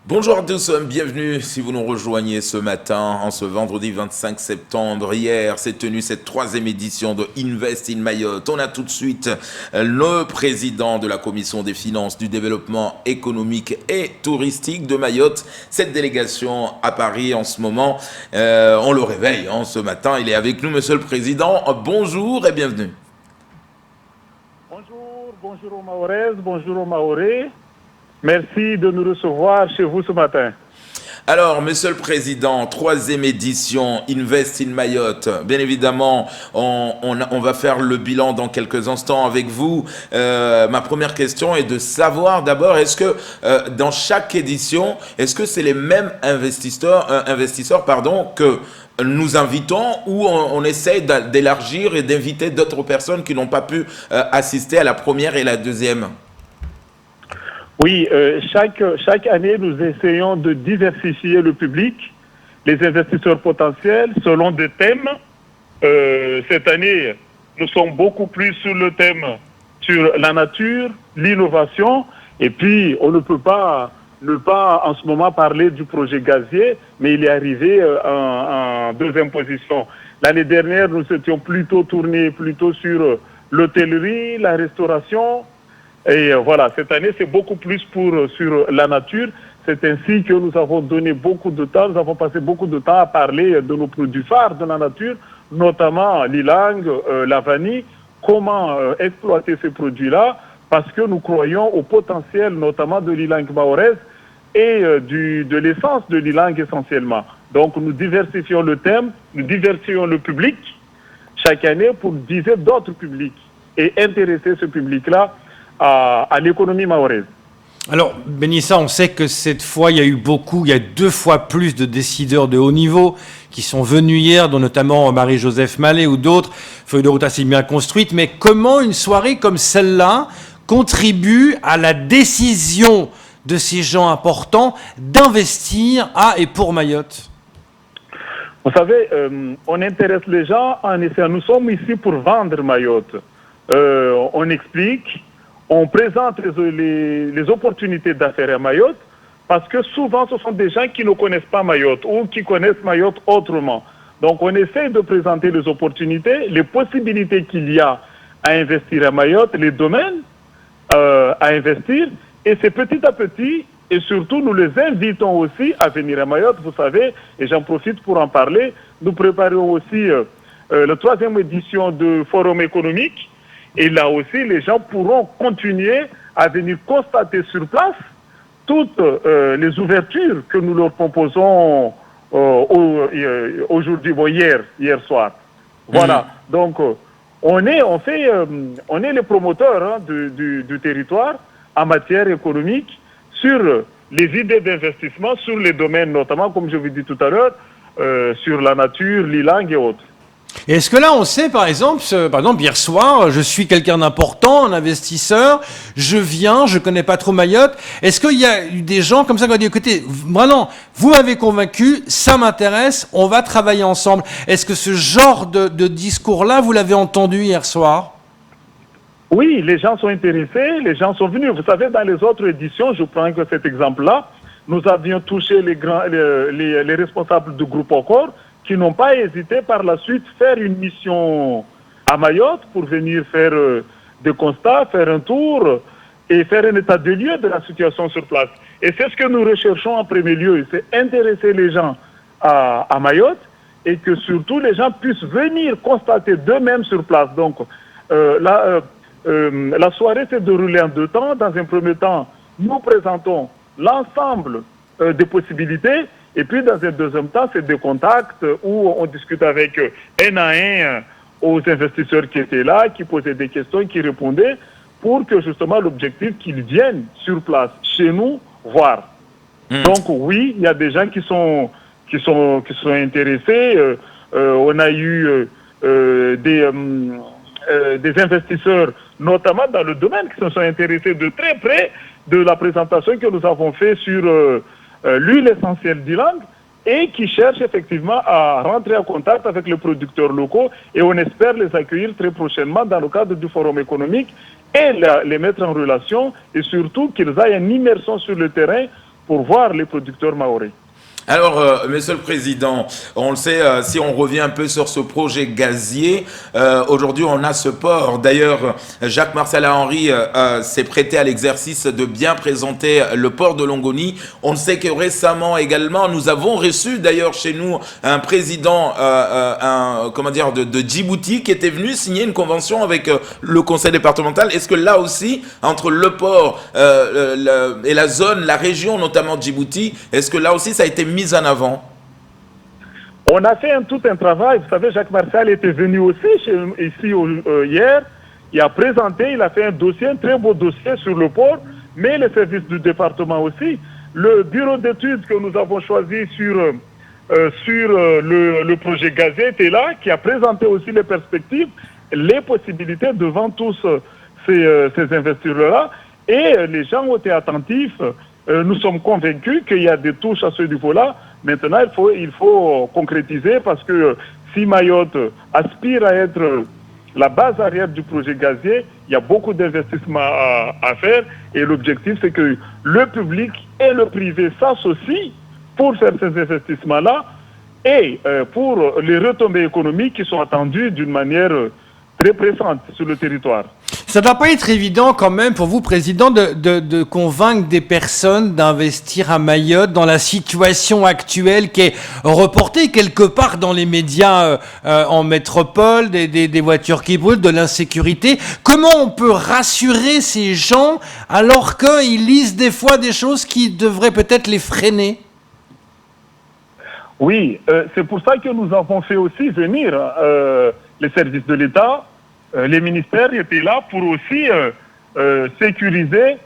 Bonjour à tous, bienvenue si vous nous rejoignez ce matin, en ce vendredi 25 septembre. Hier s'est tenue cette troisième édition de Invest in Mayotte. On a tout de suite le président de la commission des finances, du développement économique et touristique de Mayotte. Cette délégation à Paris en ce moment, on le réveille ce matin. Il est avec nous, monsieur le président. Bonjour et bienvenue. Bonjour aux Mahorais, bonjour aux Mahorais. Merci de nous recevoir chez vous ce matin. Alors, monsieur le président, troisième édition, Invest in Mayotte. Bien évidemment, on va faire le bilan dans quelques instants avec vous. Ma première question est de savoir d'abord, est-ce que dans chaque édition, est-ce que c'est les mêmes investisseurs que nous invitons ou on essaie d'élargir et d'inviter d'autres personnes qui n'ont pas pu assister à la première et la deuxième? Oui, chaque année, nous essayons de diversifier le public, les investisseurs potentiels, selon des thèmes. Cette année, nous sommes beaucoup plus sur le thème sur la nature, l'innovation, et puis on ne peut pas ne pas en ce moment parler du projet gazier, mais il est arrivé en deuxième position. L'année dernière, nous étions plutôt tournés sur l'hôtellerie, la restauration. Et voilà, cette année, c'est beaucoup plus sur la nature. C'est ainsi que nous avons donné beaucoup de temps, nous avons passé beaucoup de temps à parler de nos produits phares de la nature, notamment l'ilang, la vanille, comment exploiter ces produits-là, parce que nous croyons au potentiel notamment de l'ilang mahorais et de l'essence de l'ilang essentiellement. Donc nous diversifions le thème, nous diversifions le public chaque année pour viser d'autres publics et intéresser ce public-là à l'économie mahoraise. Alors, Benissa, on sait que cette fois, il y a 2 fois plus de décideurs de haut niveau qui sont venus hier, dont notamment Marie-Joseph Mallet ou d'autres, feuille de route assez bien construite. Mais comment une soirée comme celle-là contribue à la décision de ces gens importants d'investir à et pour Mayotte? Vous savez, on intéresse les gens en essayant. Nous sommes ici pour vendre Mayotte. On explique. On présente les opportunités d'affaires à Mayotte parce que souvent ce sont des gens qui ne connaissent pas Mayotte ou qui connaissent Mayotte autrement. Donc on essaie de présenter les opportunités, les possibilités qu'il y a à investir à Mayotte, les domaines à investir, et c'est petit à petit, et surtout nous les invitons aussi à venir à Mayotte. Vous savez, et j'en profite pour en parler, nous préparons aussi la 3e édition du Forum économique. Et là aussi, les gens pourront continuer à venir constater sur place toutes les ouvertures que nous leur proposons aujourd'hui, hier soir. Voilà. Donc, on est les promoteurs du territoire en matière économique sur les idées d'investissement, sur les domaines, notamment, comme je vous dis tout à l'heure, sur la nature, l'ilang et autres. Et est-ce que là, on sait, par exemple, hier soir, je suis quelqu'un d'important, un investisseur, je viens, je connais pas trop Mayotte. Est-ce qu'il y a eu des gens comme ça qui ont dit, écoutez, vraiment, vous m'avez convaincu, ça m'intéresse, on va travailler ensemble. Est-ce que ce genre de discours-là, vous l'avez entendu hier soir? Oui, les gens sont intéressés, les gens sont venus. Vous savez, dans les autres éditions, je prends que cet exemple-là, nous avions touché les responsables du groupe Ocor, qui n'ont pas hésité par la suite faire une mission à Mayotte pour venir faire des constats, faire un tour et faire un état de lieu de la situation sur place. Et c'est ce que nous recherchons en premier lieu, c'est intéresser les gens à Mayotte et que surtout les gens puissent venir constater d'eux-mêmes sur place. Donc la soirée s'est déroulée en 2 temps. Dans un premier temps, nous présentons l'ensemble des possibilités. Et puis, dans un deuxième temps, c'est des contacts où on discute avec un à un aux investisseurs qui étaient là, qui posaient des questions, qui répondaient, pour que justement l'objectif qu'ils viennent sur place, chez nous, voir. Donc oui, il y a des gens qui sont intéressés. On a eu des investisseurs, notamment dans le domaine, qui se sont intéressés de très près de la présentation que nous avons faite sur l'huile essentielle d'ilang et qui cherchent effectivement à rentrer en contact avec les producteurs locaux et on espère les accueillir très prochainement dans le cadre du forum économique et les mettre en relation et surtout qu'ils aient une immersion sur le terrain pour voir les producteurs mahorais. Alors, Monsieur le Président, on le sait, si on revient un peu sur ce projet gazier, aujourd'hui on a ce port. D'ailleurs, Jacques-Marcel Henry s'est prêté à l'exercice de bien présenter le port de Longoni. On sait que récemment également, nous avons reçu d'ailleurs chez nous un président de Djibouti qui était venu signer une convention avec le conseil départemental. Est-ce que là aussi, entre le port et la zone, la région notamment Djibouti, est-ce que là aussi ça a été mise en avant? On a fait tout un travail. Vous savez, Jacques Marcel était venu aussi ici hier. Il a présenté, il a fait un dossier, un très beau dossier sur le port, mais les services du département aussi. Le bureau d'études que nous avons choisi sur le projet gazier était là, qui a présenté aussi les perspectives, les possibilités devant tous ces investisseurs-là. Et les gens ont été attentifs. Nous sommes convaincus qu'il y a des touches à ce niveau-là. Maintenant, il faut concrétiser parce que si Mayotte aspire à être la base arrière du projet gazier, il y a beaucoup d'investissements à faire et l'objectif, c'est que le public et le privé s'associent pour faire ces investissements-là et pour les retombées économiques qui sont attendues d'une manière très pressante sur le territoire. Ça ne doit pas être évident quand même pour vous, Président, de convaincre des personnes d'investir à Mayotte dans la situation actuelle qui est reportée quelque part dans les médias en métropole, des voitures qui brûlent, de l'insécurité. Comment on peut rassurer ces gens alors qu'ils lisent des fois des choses qui devraient peut-être les freiner? Oui, c'est pour ça que nous avons fait aussi venir les services de l'État. Les ministères étaient là pour aussi sécuriser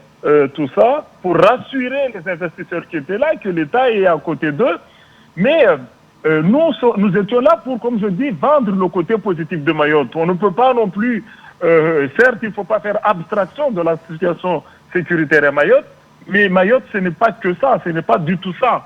tout ça, pour rassurer les investisseurs qui étaient là, que l'État est à côté d'eux. Mais nous étions là pour, comme je dis, vendre le côté positif de Mayotte. On ne peut pas non plus, certes, il ne faut pas faire abstraction de la situation sécuritaire à Mayotte, mais Mayotte, ce n'est pas que ça, ce n'est pas du tout ça.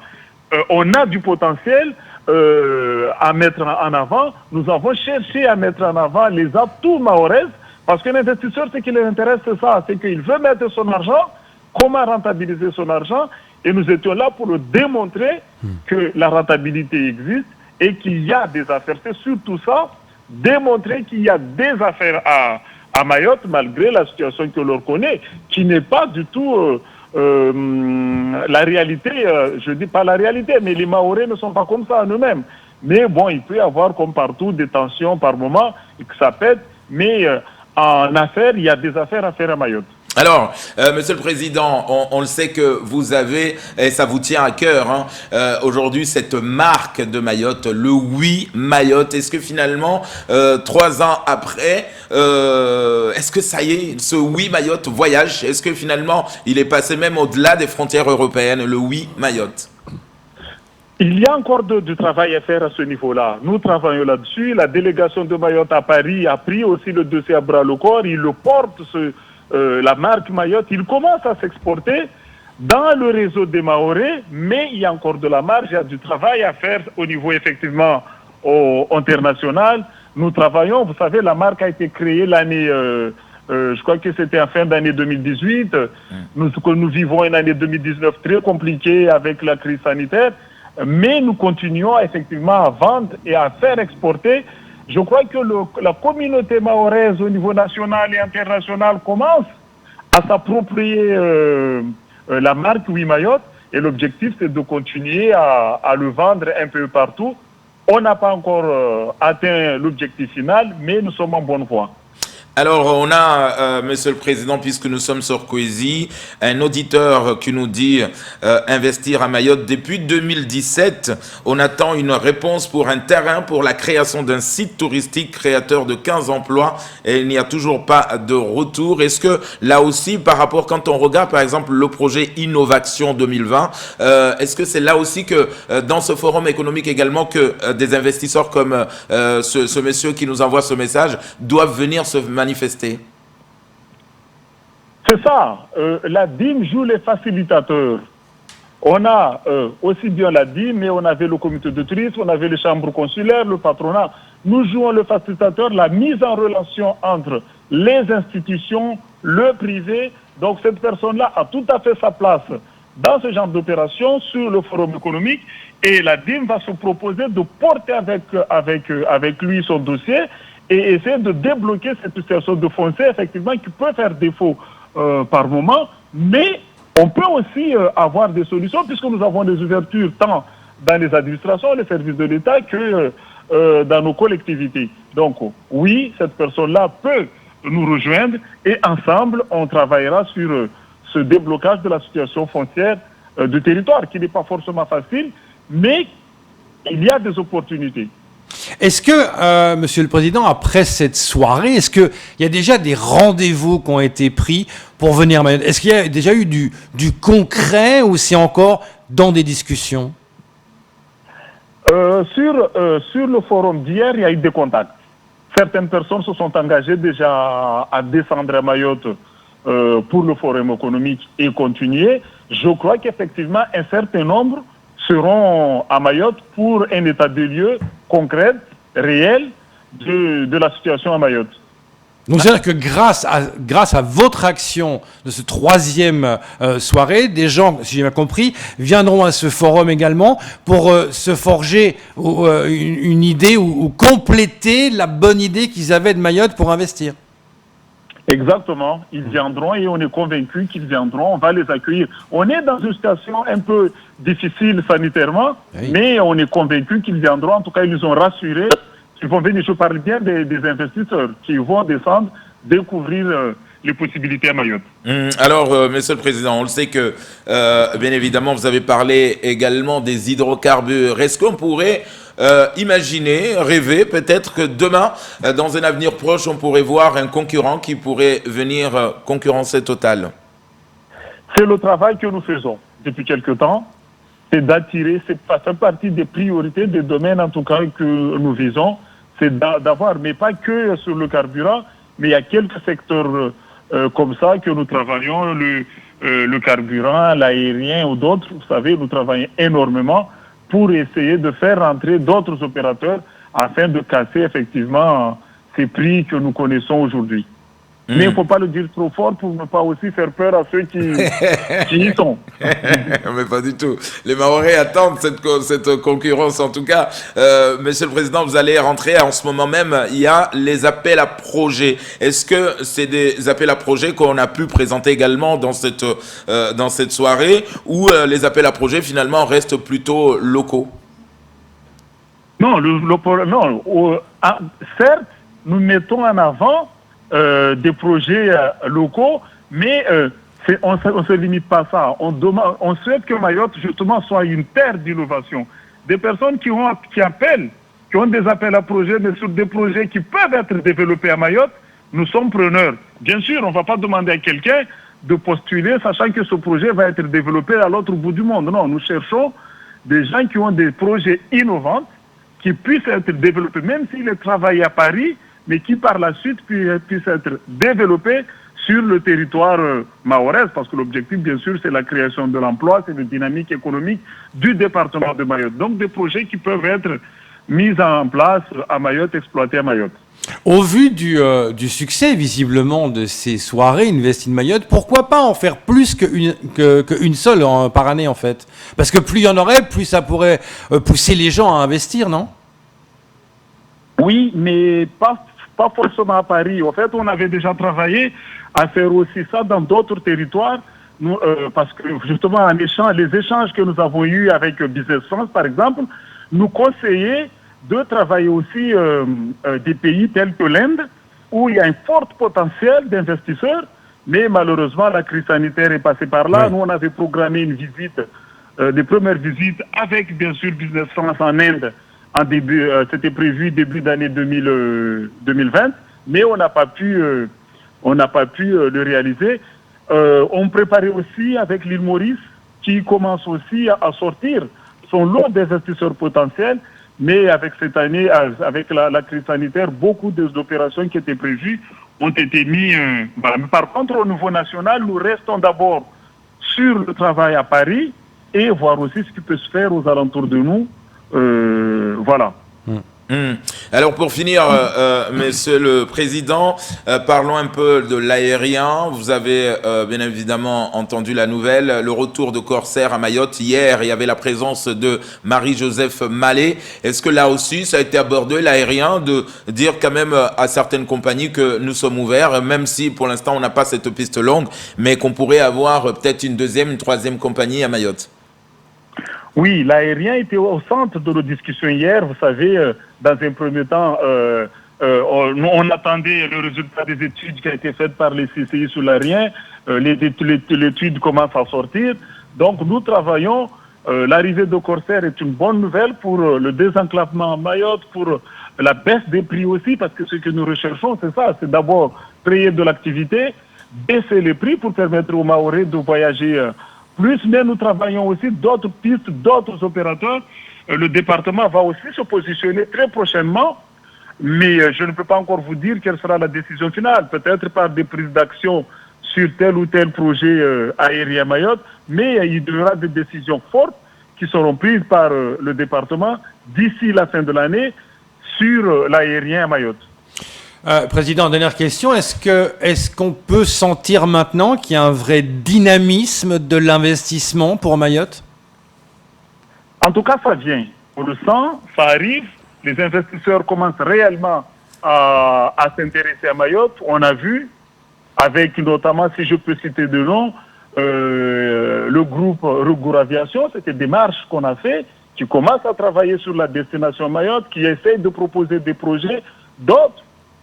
On a du potentiel à mettre en avant. Nous avons cherché à mettre en avant les atouts mahorais parce que l'investisseur, ce qui l'intéresse, c'est ça, c'est qu'il veut mettre son argent, comment rentabiliser son argent, et nous étions là pour le démontrer que la rentabilité existe et qu'il y a des affaires. C'est surtout ça, démontrer qu'il y a des affaires à Mayotte malgré la situation que l'on connaît, qui n'est pas du tout la réalité, je dis pas la réalité, mais les Mahorais ne sont pas comme ça en eux-mêmes. Mais bon, il peut y avoir comme partout des tensions par moment, et que ça pète, mais en affaires, il y a des affaires à faire à Mayotte. Alors, Monsieur le Président, on le sait que vous avez, et ça vous tient à cœur, hein, aujourd'hui, cette marque de Mayotte, le Oui Mayotte. Est-ce que finalement, 3 ans après, est-ce que ça y est, ce Oui Mayotte voyage? Est-ce que finalement, il est passé même au-delà des frontières européennes, le Oui Mayotte? Il y a encore du travail à faire à ce niveau-là. Nous travaillons là-dessus. La délégation de Mayotte à Paris a pris aussi le dossier à bras-le-corps. Il le porte, la marque Mayotte, il commence à s'exporter dans le réseau des Mahorais, mais il y a encore de la marge, il y a du travail à faire au niveau effectivement international. Nous travaillons, vous savez, la marque a été créée l'année, je crois que c'était en fin d'année 2018. Nous vivons une année 2019 très compliquée avec la crise sanitaire, mais nous continuons effectivement à vendre et à faire exporter. Je crois que la communauté mahoraise au niveau national et international commence à s'approprier la marque Oui Mayotte et l'objectif c'est de continuer à le vendre un peu partout. On n'a pas encore atteint l'objectif final, mais nous sommes en bonne voie. Alors, on a, Monsieur le Président, puisque nous sommes sur Coésie, un auditeur qui nous dit investir à Mayotte depuis 2017. On attend une réponse pour un terrain pour la création d'un site touristique créateur de 15 emplois et il n'y a toujours pas de retour. Est-ce que là aussi, par rapport, quand on regarde par exemple le projet Innovation 2020, est-ce que c'est là aussi que dans ce forum économique également que des investisseurs comme ce monsieur qui nous envoie ce message doivent venir se manifester? C'est ça. La DIM joue les facilitateurs. On a aussi bien la DIM, mais on avait le comité de tourisme, on avait les chambres consulaires, le patronat. Nous jouons le facilitateur, la mise en relation entre les institutions, le privé. Donc cette personne-là a tout à fait sa place dans ce genre d'opération sur le forum économique et la DIM va se proposer de porter avec lui son dossier et essayer de débloquer cette situation de foncier, effectivement, qui peut faire défaut par moment, mais on peut aussi avoir des solutions puisque nous avons des ouvertures tant dans les administrations, les services de l'État que dans nos collectivités. Donc, oui, cette personne-là peut nous rejoindre et ensemble, on travaillera sur ce déblocage de la situation foncière du territoire, qui n'est pas forcément facile, mais il y a des opportunités. Est-ce que, Monsieur le Président, après cette soirée, est-ce qu'il y a déjà des rendez-vous qui ont été pris pour venir à Mayotte? Est-ce qu'il y a déjà eu du concret ou c'est encore dans des discussions? Sur le forum d'hier, il y a eu des contacts. Certaines personnes se sont engagées déjà à descendre à Mayotte pour le forum économique et continuer. Je crois qu'effectivement, un certain nombre seront à Mayotte pour un état des lieux concret, réel, de la situation à Mayotte. Donc c'est-à-dire que grâce à votre action de ce troisième soirée, des gens, si j'ai bien compris, viendront à ce forum également pour se forger une idée ou compléter la bonne idée qu'ils avaient de Mayotte pour investir. Exactement, ils viendront et on est convaincu qu'ils viendront, on va les accueillir. On est dans une situation un peu difficile sanitairement, oui, mais on est convaincu qu'ils viendront, en tout cas ils nous ont rassurés. Ils vont venir, je parle bien des investisseurs qui vont descendre, découvrir les possibilités à Mayotte. Alors, Monsieur le Président, on le sait que, bien évidemment, vous avez parlé également des hydrocarbures. Est-ce qu'on pourrait imaginer, rêver, peut-être que demain, dans un avenir proche, on pourrait voir un concurrent qui pourrait venir concurrencer Total? C'est le travail que nous faisons depuis quelque temps. C'est d'attirer, ça fait partie des priorités, des domaines en tout cas que nous visons, c'est d'avoir, mais pas que sur le carburant, mais il y a quelques secteurs comme ça que nous travaillons, le carburant, l'aérien ou d'autres, vous savez, nous travaillons énormément pour essayer de faire rentrer d'autres opérateurs afin de casser effectivement ces prix que nous connaissons aujourd'hui. Mais il ne faut pas le dire trop fort pour ne pas aussi faire peur à ceux qui y sont. Mais pas du tout. Les Mahorais attendent cette concurrence en tout cas. Monsieur le Président, vous allez rentrer en ce moment même. Il y a les appels à projets. Est-ce que c'est des appels à projets qu'on a pu présenter également dans cette soirée ou les appels à projets finalement restent plutôt locaux? Non, certes, nous mettons en avant des projets locaux, mais on ne se limite pas à ça. On souhaite que Mayotte, justement, soit une terre d'innovation. Des personnes qui appellent, qui ont des appels à projets, mais sur des projets qui peuvent être développés à Mayotte, nous sommes preneurs. Bien sûr, on ne va pas demander à quelqu'un de postuler, sachant que ce projet va être développé à l'autre bout du monde. Non, nous cherchons des gens qui ont des projets innovants, qui puissent être développés, même s'ils travaillent à Paris, mais qui par la suite puissent être développés sur le territoire mahorais, parce que l'objectif, bien sûr, c'est la création de l'emploi, c'est la dynamique économique du département de Mayotte. Donc des projets qui peuvent être mis en place à Mayotte, exploités à Mayotte. Au vu du succès, visiblement, de ces soirées Invest in Mayotte, pourquoi pas en faire plus qu'une seule par année, en fait? Parce que plus il y en aurait, plus ça pourrait pousser les gens à investir, non? Oui, mais pas forcément à Paris. En fait, on avait déjà travaillé à faire aussi ça dans d'autres territoires, parce que justement, les échanges que nous avons eus avec Business France, par exemple, nous conseillaient de travailler aussi des pays tels que l'Inde, où il y a un fort potentiel d'investisseurs, mais malheureusement, la crise sanitaire est passée par là. Oui. Nous, on avait programmé une visite, des premières visites avec, bien sûr, Business France en Inde, c'était prévu début d'année 2020, mais on n'a pas pu le réaliser. On préparait aussi avec l'île Maurice, qui commence aussi à sortir son lot d'investisseurs potentiels, mais avec cette année, avec la crise sanitaire, beaucoup d'opérations qui étaient prévues ont été mises. Par contre, au niveau national, nous restons d'abord sur le travail à Paris et voir aussi ce qui peut se faire aux alentours de nous. Voilà. Alors pour finir, Monsieur le Président, parlons un peu de l'aérien. Vous avez bien évidemment entendu la nouvelle, le retour de Corsair à Mayotte. Hier, il y avait la présence de Marie-Joseph Mallet. Est-ce que là aussi, ça a été abordé, l'aérien, de dire quand même à certaines compagnies que nous sommes ouverts, même si pour l'instant on n'a pas cette piste longue, mais qu'on pourrait avoir peut-être une deuxième, une troisième compagnie à Mayotte? Oui, l'aérien était au centre de nos discussions hier. Vous savez, dans un premier temps, on attendait le résultat des études qui a été faites par les CCI sur l'aérien. L'étude commence à sortir. Donc, nous travaillons. L'arrivée de Corsair est une bonne nouvelle pour le désenclavement à Mayotte, pour la baisse des prix aussi, parce que ce que nous recherchons, c'est ça. C'est d'abord créer de l'activité, baisser les prix pour permettre aux Mahorais de voyager plus, mais nous travaillons aussi d'autres pistes, d'autres opérateurs. Le département va aussi se positionner très prochainement, mais je ne peux pas encore vous dire quelle sera la décision finale. Peut-être par des prises d'action sur tel ou tel projet aérien Mayotte, mais il y aura des décisions fortes qui seront prises par le département d'ici la fin de l'année sur l'aérien à Mayotte. Président, dernière question. Est-ce qu'on peut sentir maintenant qu'il y a un vrai dynamisme de l'investissement pour Mayotte? En tout cas, ça vient. On le sent, ça arrive. Les investisseurs commencent réellement à s'intéresser à Mayotte. On a vu, avec notamment, si je peux citer de nom, le groupe Rugour Aviation, c'était des démarches qu'on a fait, qui commencent à travailler sur la destination Mayotte, qui essayent de proposer des projets, d'autres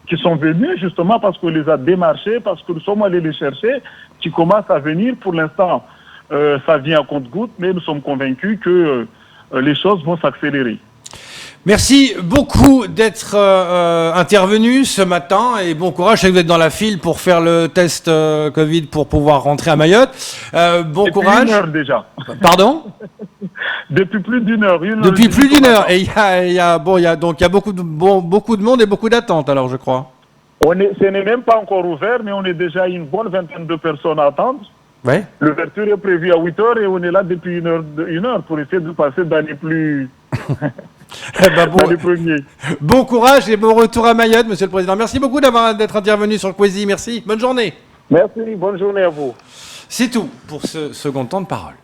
qui sont venus justement parce qu'on les a démarchés, parce que nous sommes allés les chercher, qui commencent à venir. Pour l'instant, ça vient à compte-gouttes, mais nous sommes convaincus que les choses vont s'accélérer. Merci beaucoup d'être intervenu ce matin et bon courage. Je sais que vous êtes dans la file pour faire le test Covid pour pouvoir rentrer à Mayotte. Bon Depuis courage. 1 heure déjà. Pardon? Depuis plus d'une heure. Depuis plus d'une heure. Et il y a beaucoup de monde et beaucoup d'attentes alors je crois. Ce n'est même pas encore ouvert, mais on est déjà une bonne vingtaine de personnes à attendre. Ouais. L'ouverture est prévue à 8 heures et on est là depuis une heure pour essayer de passer dans les plus... dans les premiers. Bon courage et bon retour à Mayotte, Monsieur le Président. Merci beaucoup d'être intervenu sur le Kwezi. Merci. Bonne journée. Merci, bonne journée à vous. C'est tout pour ce second temps de parole.